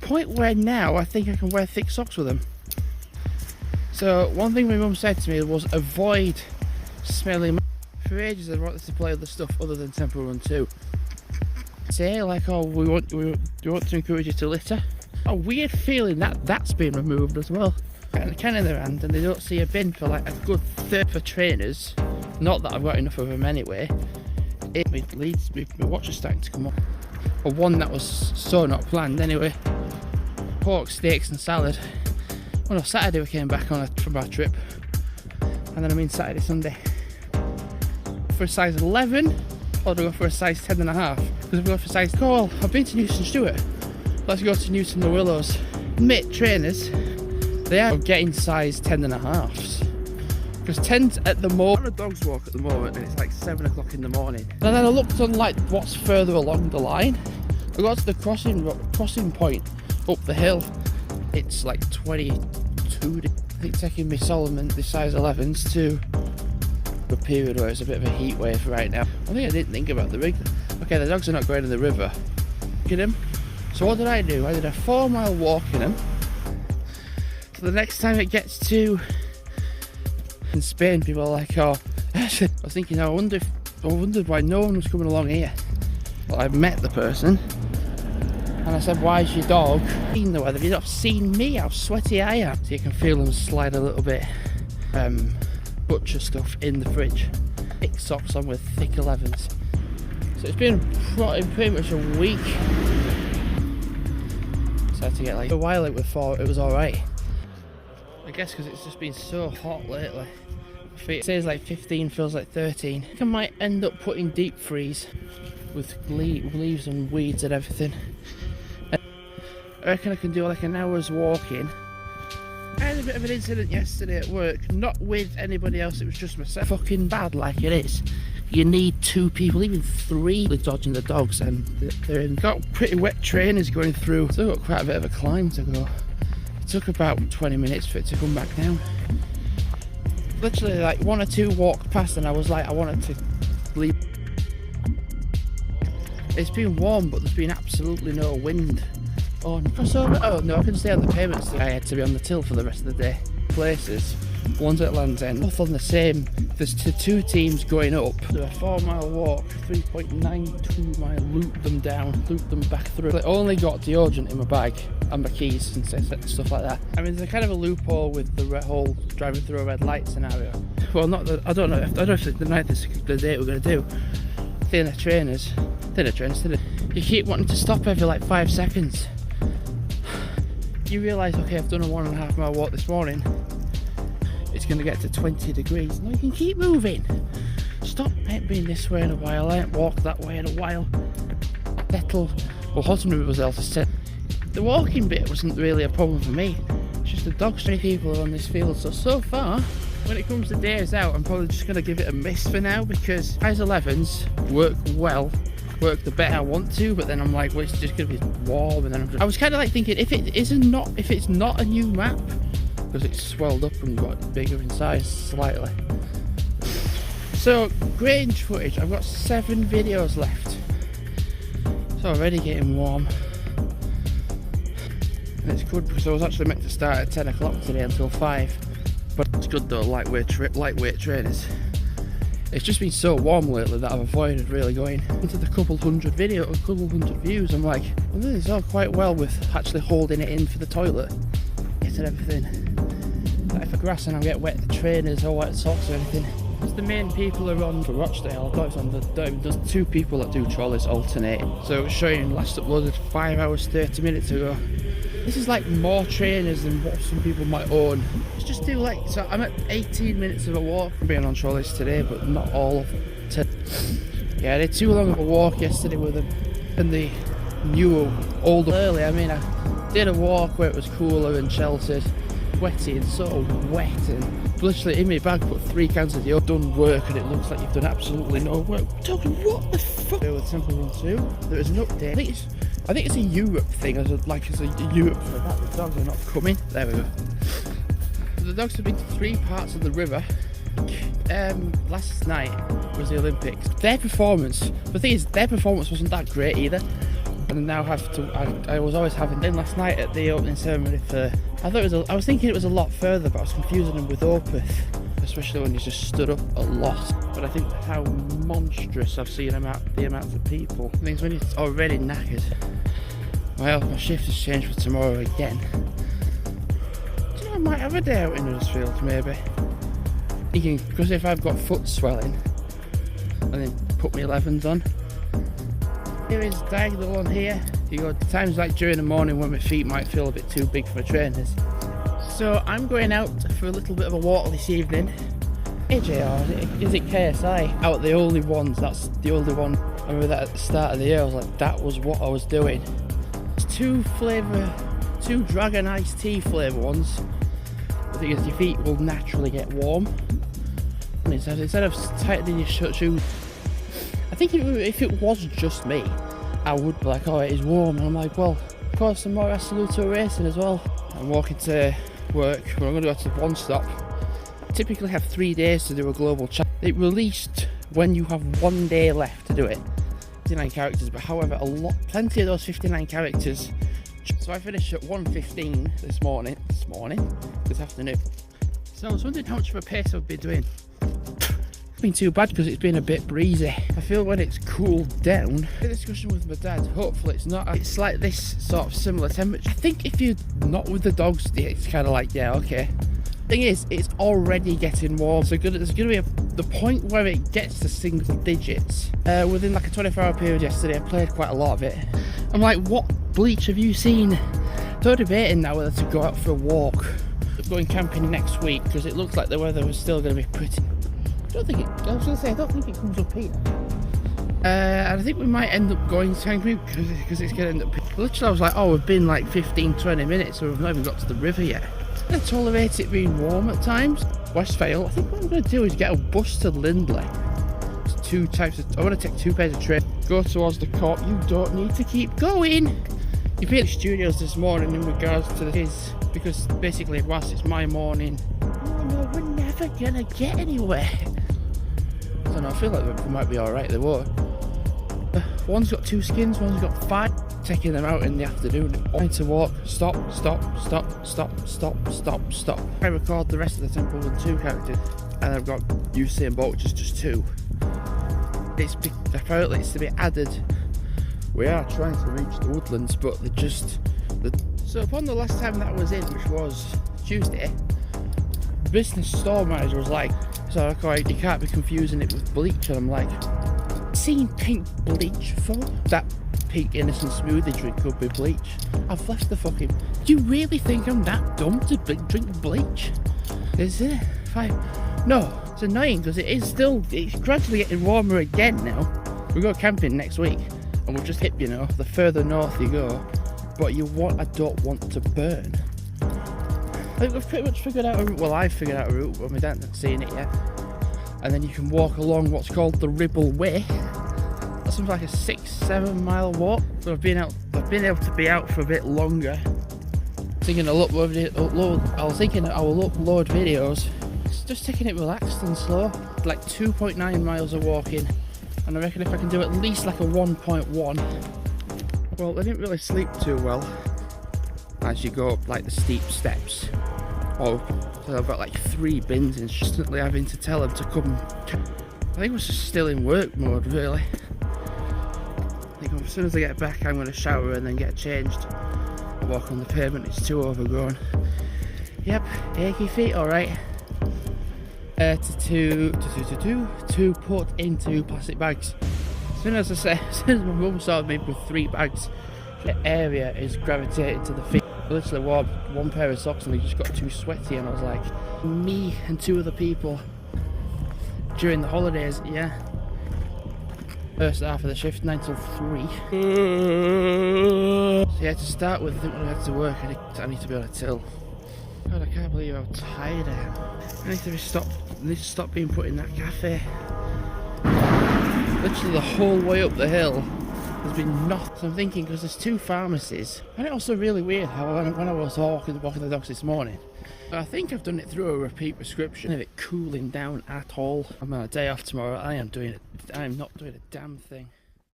point where now I think I can wear thick socks with them. So one thing my mum said to me was avoid smelling. For ages I wanted to play other stuff other than Temple Run 2. Say like, oh, we want to encourage you to litter. A weird feeling that that's been removed as well. And a can in their hand and they don't see a bin for like a good third for trainers. Not that I've got enough of them anyway. It leads me, my watch is starting to come up. Or one that was so not planned anyway. Pork, steaks and salad. Well, no, Saturday we came back from our trip. And then I mean Saturday, Sunday. For a size 11 or do I go for a size 10.5? Because if we go for size call, I've been to Newton Stewart. Let's go to Newton the Willows. Mate trainers, they are getting size 10.5s. Because 10's at the moment, I'm on a dog's walk at the moment and it's like 7 o'clock in the morning. And then I looked on like what's further along the line. I got to the crossing point up the hill. It's like 22. I think taking me Solomon, the size 11s to a period where it's a bit of a heat wave right now. I think I didn't think about the rig. Okay, the dogs are not going in the river. Look at them. So what did I do? I did a 4-mile walk in them. So the next time it gets to in Spain, people are like, oh, I was thinking, I wondered why no one was coming along here. Well, I met the person and I said, why is your dog in the weather? Have you not seen me how sweaty I am? So you can feel them slide a little bit. Butcher stuff in the fridge. Thick socks on with thick 11s. So it's been pretty much a week. Started to get like a while it was alright. I guess because it's just been so hot lately. It says like 15, feels like 13. I think I might end up putting deep freeze with leaves and weeds and everything. I reckon I can do like an hour's walking. I had a bit of an incident yesterday at work, not with anybody else, it was just myself. Fucking bad like it is. You need 2 people, even 3, dodging the dogs, and they're in. Got pretty wet trainers going through. Still got quite a bit of a climb to go. It took about 20 minutes for it to come back down. Literally like 1 or 2 walked past and I was like, I wanted to leave. It's been warm but there's been absolutely no wind. Oh no, I can stay on the pavements. I had to be on the till for the rest of the day. Places, one's at Land's End, both on the same. There's 2 teams going up. Do a 4-mile walk, 3.92 mile, loop them down, loop them back through. I only got deodorant in my bag and my keys and stuff like that. I mean, there's a kind of a loophole with the whole driving through a red light scenario. Well, not the, I don't know if the date we're going to do. Thinner trainers. You keep wanting to stop every like 5 seconds. You realise, okay, I've done a 1.5 mile walk this morning. It's going to get to 20 degrees. No, you can keep moving. Stop. I ain't been this way in a while. I ain't walked that way in a while. Settle. Well, husband was else said. The walking bit wasn't really a problem for me. It's just the dogs. 20 people are on this field. So far, when it comes to days out, I'm probably just going to give it a miss for now because size 11s work well. Work the better I want to, but then I'm like, well, it's just gonna be warm, and then I was kind of like thinking, if it's not a new map, because it's swelled up and got bigger in size slightly. So range footage, I've got 7 videos left. It's already getting warm, and it's good because I was actually meant to start at 10 o'clock today until 5. But it's good though, lightweight trainers. It's just been so warm lately that I've avoided really going into the couple hundred views. I'm like, well, this is all quite well with actually holding it in for the toilet. It's and everything. Like for grass and I get wet trainers or wet socks or anything. It's the main people are on for Rochdale. I thought it's on there's 2 people that do trolleys alternating. So it was showing last uploaded 5 hours 30 minutes ago. This is like more trainers than what some people might own. Let's just do like, so I'm at 18 minutes of a walk from being on trolleys today, but not all of them. Yeah, I did too long of a walk yesterday with them and the newer, older early. I mean, I did a walk where it was cooler and sheltered, sweaty and so wet, and literally in my bag put 3 cans of deodorant. Done work and it looks like you've done absolutely no work. I'm talking, what the fuck? With Temple Run 2, there was an update. I think it's a Europe thing, it's a Europe for that. The dogs are not coming. There we go. So the dogs have been to 3 parts of the river. Last night was the Olympics. Their performance, the thing is, their performance wasn't that great either. and now have to. I was always having in last night at the opening ceremony for. I thought it was. I was thinking it was a lot further, but I was confusing him with Opeth, especially when he's just stood up a lot. But I think how monstrous I've seen the amounts of people. I think it's when he's already knackered. Well, my shift has changed for tomorrow again. Do you know, I might have a day out in Huddersfield, maybe. Because if I've got foot swelling, and then put my 11s on. Here is diagonal on here. You go times like during the morning when my feet might feel a bit too big for trainers. So I'm going out for a little bit of a walk this evening. AJR, is it KSI? Out the only ones, that's the only one. I remember that at the start of the year, I was like, that was what I was doing. It's two dragon iced tea flavour ones. I think your feet will naturally get warm. And instead of tightening your shoes, I think if it was just me, I would be like, oh, it is warm. And I'm like, well, of course, some more Assoluto racing as well. I'm walking to work, but I'm going to go to One Stop. I typically have 3 days to do a global chat. It released when you have 1 day left to do it. 59 characters, but however, plenty of those 59 characters. So I finished at 1:15 this afternoon. So I was wondering how much of a pace I'd be doing. It's been too bad because it's been a bit breezy. I feel when it's cooled down, I had a discussion with my dad, hopefully it's not, it's like this sort of similar temperature. I think if you're not with the dogs, it's kind of like, yeah, okay. Thing is, it's already getting warm, so there's going to be the point where it gets to single digits. Within like a 24-hour period yesterday, I played quite a lot of it. I'm like, what bleach have you seen? So I'm debating now whether to go out for a walk. I'm going camping next week because it looks like the weather was still going to be pretty. I don't think it comes up here. And I think we might end up going camping because it's going to end up. Literally, I was like, oh, we've been like 15-20 minutes, so we've not even got to the river yet. I tolerate it being warm at times. Westvale, I think what I'm going to do is get a bus to Lindley. I want to take 2 pairs of trains, go towards the co-op. You don't need to keep going. You've been at the studios this morning in regards to this, because basically, whilst it's my morning, oh no, we're never going to get anywhere. I don't know, I feel like they might be alright, they won't. One's got 2 skins, one's got 5. Taking them out in the afternoon, trying to walk, stop. I record the rest of the Temple Run 2 characters, and I've got Usain Bolt, which is just 2. Apparently it's to be added. We are trying to reach the woodlands, but so upon the last time that I was in, which was Tuesday, the business store manager was like, so you can't be confusing it with bleach, and I'm like, seen pink bleach before? That pink innocent smoothie drink could be bleach. I've left the fucking. Do you really think I'm that dumb to drink bleach? Is it? No, it's annoying because it's gradually getting warmer again now. We go camping next week and we'll just hit, the further north you go. But I don't want to burn. I think we've pretty much figured out a route. Well, I've figured out a route, but my dad hasn't seen it yet. And then you can walk along what's called the Ribble Way. That's something like a 6-7 mile walk. So I've been able to be out for a bit longer. I was thinking I will upload videos. Just taking it relaxed and slow. Like 2.9 miles of walking. And I reckon if I can do at least like a 1.1. Well, I didn't really sleep too well as you go up like the steep steps. So I've got like 3 bins instantly having to tell them to come. I think I was just still in work mode really. I think as soon as I get back I'm going to shower and then get changed. I walk on the pavement, it's too overgrown. Yep, achy feet, alright. To put into plastic bags. As soon as my mum saw me with 3 bags, the area is gravitated to the feet. I literally wore 1 pair of socks and they just got too sweaty, and I was like, me and 2 other people during the holidays, yeah. First half of the shift, 9 till 3. So yeah, to start with, I think when I had to work, I need to be on a till. God, I can't believe how tired I am. I need to stop being put in that cafe. Literally the whole way up the hill has been nothing. So I'm thinking, because there's 2 pharmacies, and it's also really weird how when I was walking the dogs this morning, I think I've done it through a repeat prescription of it cooling down at all. I'm on a day off tomorrow. I am not doing a damn thing.